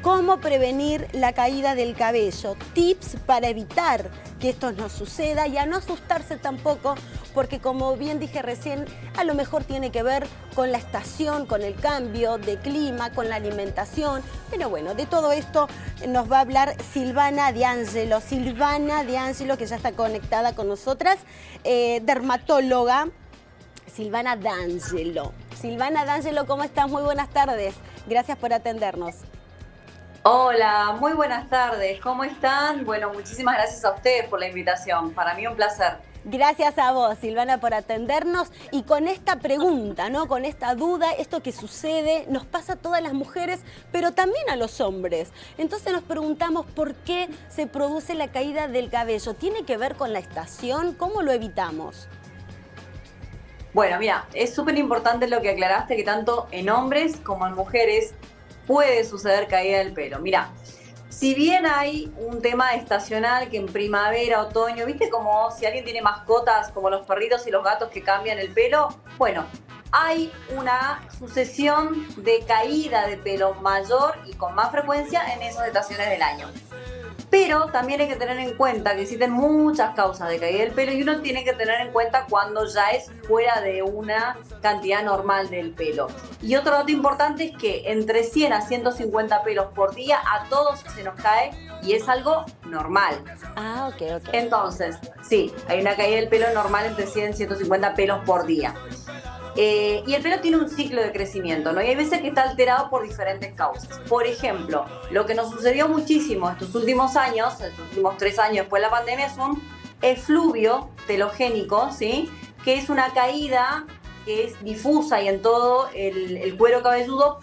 cómo prevenir la caída del cabello, tips para evitar que esto nos suceda y a no asustarse tampoco, porque como bien dije recién, a lo mejor tiene que ver con la estación, con el cambio de clima, con la alimentación. Pero bueno, de todo esto nos va a hablar Silvana D'Angelo. Silvana D'Angelo, que ya está conectada con nosotras, dermatóloga. Silvana D'Angelo. Silvana D'Angelo, ¿cómo estás? Muy buenas tardes. Gracias por atendernos. Hola, muy buenas tardes. ¿Cómo están? Bueno, muchísimas gracias a ustedes por la invitación. Para mí un placer. Gracias a vos, Silvana, por atendernos. Y con esta pregunta, ¿no? Con esta duda, esto que sucede, nos pasa a todas las mujeres, pero también a los hombres. Entonces nos preguntamos por qué se produce la caída del cabello. ¿Tiene que ver con la estación? ¿Cómo lo evitamos? Bueno, mira, es súper importante lo que aclaraste, que tanto en hombres como en mujeres puede suceder caída del pelo. Mira, si bien hay un tema estacional que en primavera, otoño, ¿viste? Como si alguien tiene mascotas como los perritos y los gatos que cambian el pelo. Bueno, hay una sucesión de caída de pelo mayor y con más frecuencia en esas estaciones del año. Pero también hay que tener en cuenta que existen muchas causas de caída del pelo y uno tiene que tener en cuenta cuando ya es fuera de una cantidad normal del pelo. Y otro dato importante es que entre 100 a 150 pelos por día a todos se nos cae y es algo normal. Ah, ok. Entonces, sí, hay una caída del pelo normal entre 100 y 150 pelos por día. Y el pelo tiene un ciclo de crecimiento, ¿no? Y hay veces que está alterado por diferentes causas. Por ejemplo, lo que nos sucedió muchísimo estos últimos años, estos últimos 3 años después de la pandemia, es un efluvio telogénico, ¿sí? Que es una caída que es difusa y en todo el cuero cabelludo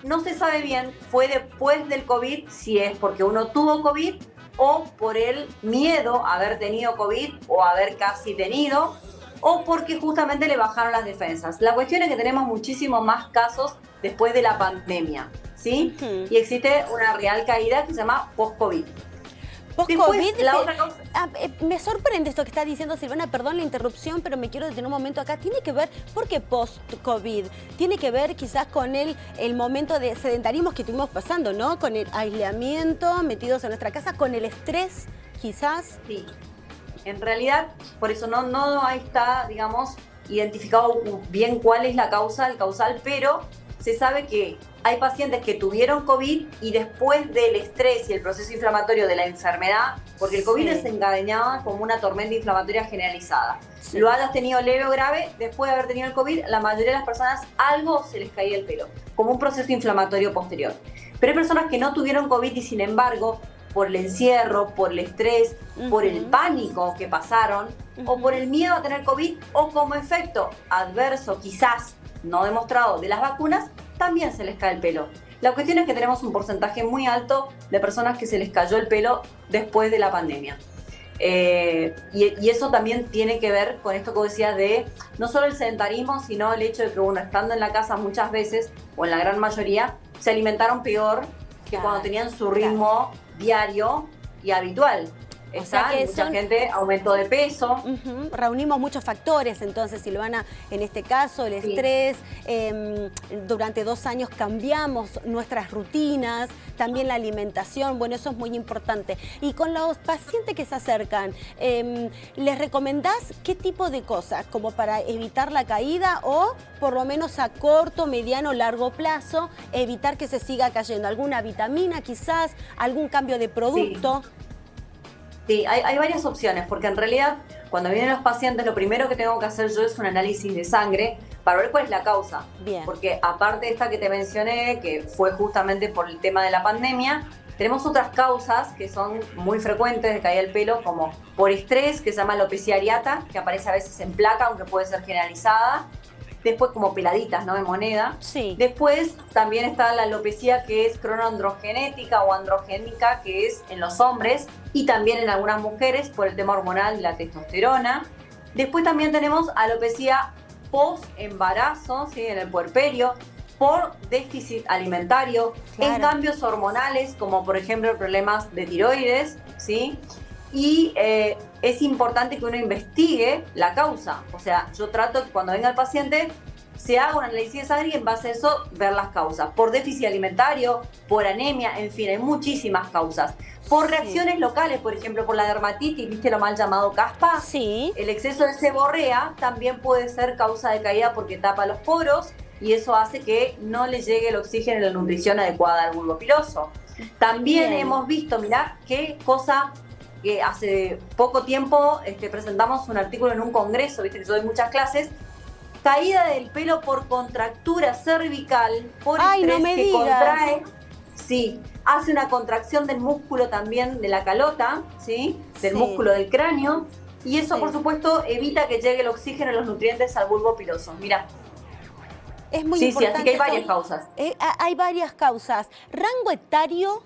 no se sabe bien, fue después del COVID, si es porque uno tuvo COVID o por el miedo a haber tenido COVID o haber casi tenido, o porque justamente le bajaron las defensas. La cuestión es que tenemos muchísimos más casos después de la pandemia, ¿sí? Y existe una real caída que se llama post-COVID. Post-COVID, me sorprende esto que está diciendo Silvana, perdón la interrupción, pero me quiero detener un momento acá. ¿Tiene que ver, por qué post-COVID? ¿Tiene que ver quizás con el momento de sedentarismo que estuvimos pasando, ¿no? Con el aislamiento, metidos en nuestra casa, con el estrés, quizás. Sí. En realidad, por eso no está, digamos, identificado bien cuál es la causa, el causal, pero se sabe que hay pacientes que tuvieron COVID y después del estrés y el proceso inflamatorio de la enfermedad, porque el COVID desencadenaba como una tormenta inflamatoria generalizada. Sí. Lo hayas tenido leve o grave, después de haber tenido el COVID, la mayoría de las personas algo se les caía el pelo, como un proceso inflamatorio posterior. Pero hay personas que no tuvieron COVID y sin embargo, por el encierro, por el estrés, por el pánico que pasaron, o por el miedo a tener COVID, o como efecto adverso, quizás no demostrado, de las vacunas, también se les cae el pelo. La cuestión es que tenemos un porcentaje muy alto de personas que se les cayó el pelo después de la pandemia. Y eso también tiene que ver con esto que vos decías de no solo el sedentarismo, sino el hecho de que uno estando en la casa muchas veces, o en la gran mayoría, se alimentaron peor que cuando tenían su ritmo diario y habitual. Mucha gente aumentó de peso. Reunimos muchos factores, entonces, Silvana, en este caso, el estrés, durante 2 años cambiamos nuestras rutinas, también la alimentación, bueno, eso es muy importante. Y con los pacientes que se acercan, ¿les recomendás qué tipo de cosas? Como para evitar la caída o, por lo menos a corto, mediano, largo plazo, evitar que se siga cayendo. ¿Alguna vitamina quizás? ¿Algún cambio de producto? Sí, hay varias opciones, porque en realidad cuando vienen los pacientes lo primero que tengo que hacer yo es un análisis de sangre para ver cuál es la causa. Bien. Porque aparte de esta que te mencioné, que fue justamente por el tema de la pandemia, tenemos otras causas que son muy frecuentes de caída del pelo, como por estrés, que se llama alopecia areata, que aparece a veces en placa, aunque puede ser generalizada. Después como peladitas, ¿no? De moneda. Sí. Después también está la alopecia que es cronoandrogenética o androgénica, que es en los hombres y también en algunas mujeres por el tema hormonal y la testosterona. Después también tenemos alopecia post-embarazo, ¿sí? En el puerperio, por déficit alimentario, en cambios hormonales, como por ejemplo problemas de tiroides, ¿sí? Y es importante que uno investigue la causa. O sea, yo trato que cuando venga el paciente se haga un análisis de sangre y en base a eso ver las causas. Por déficit alimentario, por anemia, en fin, hay muchísimas causas. Por reacciones locales, por ejemplo, por la dermatitis, ¿viste lo mal llamado caspa? Sí. El exceso de seborrea también puede ser causa de caída porque tapa los poros y eso hace que no le llegue el oxígeno y la nutrición adecuada al bulbo piloso. También hemos visto, mirá, qué cosa que hace poco tiempo presentamos un artículo en un congreso, viste que yo doy muchas clases, caída del pelo por contractura cervical, por estrés que contrae, sí, hace una contracción del músculo también de la calota, ¿sí? Del músculo del cráneo, y eso por supuesto evita que llegue el oxígeno y los nutrientes al bulbo piloso. Mira. Es muy importante. Sí, así que hay varias causas. Hay varias causas. ¿Rango etario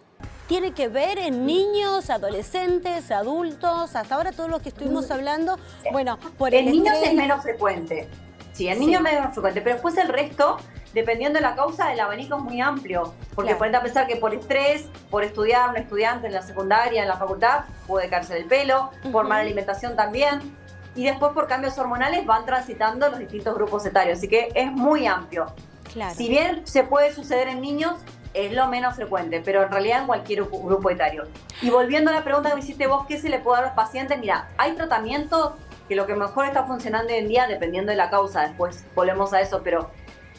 tiene que ver en niños, adolescentes, adultos? Hasta ahora todo lo que estuvimos hablando, bueno, por el niños es menos frecuente. Sí, en niños es menos frecuente, pero después el resto, dependiendo de la causa, el abanico es muy amplio. Porque ponete a pensar que por estrés, por estudiar, un estudiante en la secundaria, en la facultad, puede caerse el pelo, por mala alimentación también. Y después por cambios hormonales van transitando los distintos grupos etarios. Así que es muy amplio. Claro. Si bien se puede suceder en niños, es lo menos frecuente, pero en realidad en cualquier grupo etario. Y volviendo a la pregunta que me hiciste vos, ¿qué se le puede dar a los pacientes? Mira, hay tratamientos que lo que mejor está funcionando hoy en día, dependiendo de la causa, después volvemos a eso, pero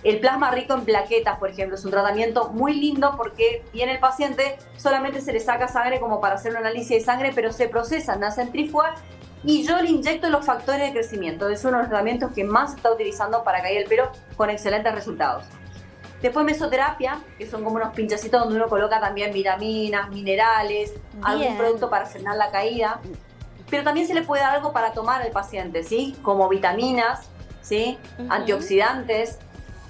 el plasma rico en plaquetas, por ejemplo, es un tratamiento muy lindo porque viene el paciente, solamente se le saca sangre como para hacer un análisis de sangre, pero se procesa en una centrífuga y yo le inyecto los factores de crecimiento. Es uno de los tratamientos que más se está utilizando para caer el pelo con excelentes resultados. Después mesoterapia, que son como unos pinchacitos donde uno coloca también vitaminas, minerales, algún producto para frenar la caída. Pero también se le puede dar algo para tomar al paciente, ¿sí? Como vitaminas, ¿sí? Antioxidantes,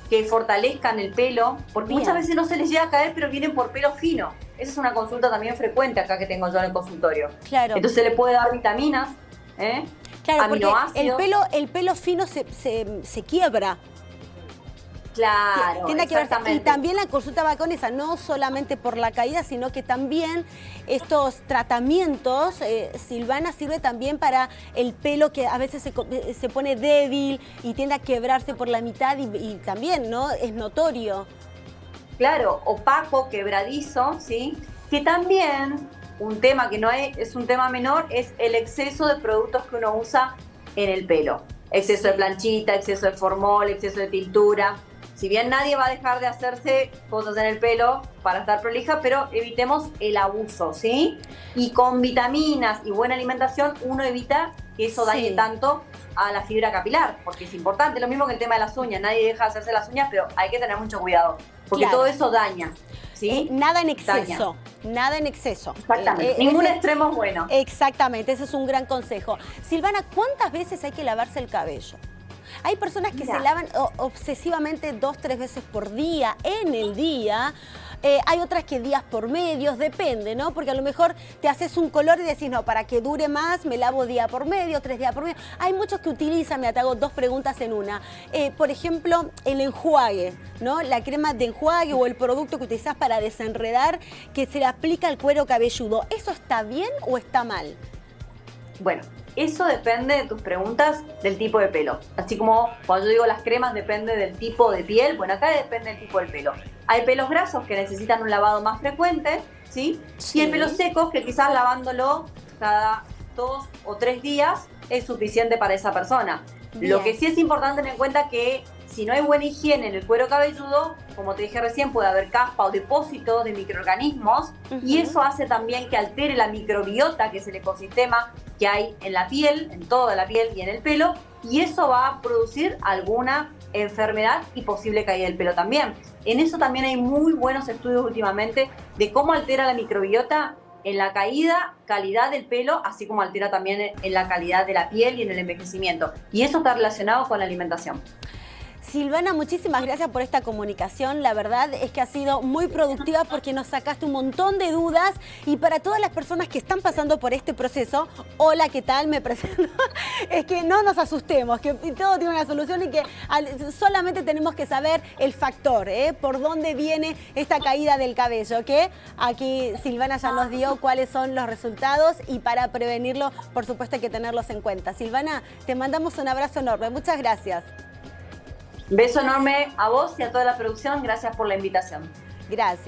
que fortalezcan el pelo, porque muchas veces no se les llega a caer, pero vienen por pelo fino. Esa es una consulta también frecuente acá que tengo yo en el consultorio. Claro. Entonces se le puede dar vitaminas, claro, aminoácidos. El pelo fino se quiebra. Claro, tiene que ver. Y también la consulta va con esa, no solamente por la caída, sino que también estos tratamientos, Silvana, sirve también para el pelo que a veces se pone débil y tiende a quebrarse por la mitad y también, ¿no? Es notorio. Claro, opaco, quebradizo, ¿sí? Que también, un tema que no es un tema menor, es el exceso de productos que uno usa en el pelo. Exceso de planchita, exceso de formol, exceso de tintura. Si bien nadie va a dejar de hacerse cosas en el pelo para estar prolija, pero evitemos el abuso, ¿sí? Y con vitaminas y buena alimentación uno evita que eso dañe tanto a la fibra capilar, porque es importante. Lo mismo que el tema de las uñas, nadie deja de hacerse las uñas, pero hay que tener mucho cuidado, porque todo eso daña, ¿sí? Nada en exceso, nada en exceso. Exactamente, ningún extremo es bueno. Exactamente, ese es un gran consejo. Silvana, ¿cuántas veces hay que lavarse el cabello? Hay personas que se lavan obsesivamente 2, 3 veces por día, en el día. Hay otras que días por medios, depende, ¿no? Porque a lo mejor te haces un color y decís, no, para que dure más me lavo día por medio, 3 días por medio. Hay muchos que utilizan, te hago 2 preguntas en una. Por ejemplo, el enjuague, ¿no? La crema de enjuague o el producto que utilizás para desenredar que se le aplica al cuero cabelludo. ¿Eso está bien o está mal? Bueno, eso depende de tus preguntas del tipo de pelo. Así como cuando yo digo las cremas depende del tipo de piel, bueno, acá depende del tipo del pelo. Hay pelos grasos que necesitan un lavado más frecuente, ¿sí? Y hay pelos secos que quizás lavándolo cada 2 o 3 días es suficiente para esa persona. Bien. Lo que sí es importante tener en cuenta que si no hay buena higiene en el cuero cabelludo, como te dije recién, puede haber caspa o depósito de microorganismos y eso hace también que altere la microbiota, que es el ecosistema que hay en la piel, en toda la piel y en el pelo, y eso va a producir alguna enfermedad y posible caída del pelo también. En eso también hay muy buenos estudios últimamente de cómo altera la microbiota en la caída, calidad del pelo, así como altera también en la calidad de la piel y en el envejecimiento. Y eso está relacionado con la alimentación. Silvana, muchísimas gracias por esta comunicación. La verdad es que ha sido muy productiva porque nos sacaste un montón de dudas y para todas las personas que están pasando por este proceso, hola, ¿qué tal? Me presento. Es que no nos asustemos, que todo tiene una solución y que solamente tenemos que saber el factor, por dónde viene esta caída del cabello, que aquí Silvana ya nos dio cuáles son los resultados y para prevenirlo, por supuesto, hay que tenerlos en cuenta. Silvana, te mandamos un abrazo enorme. Muchas gracias. Beso enorme a vos y a toda la producción. Gracias por la invitación. Gracias.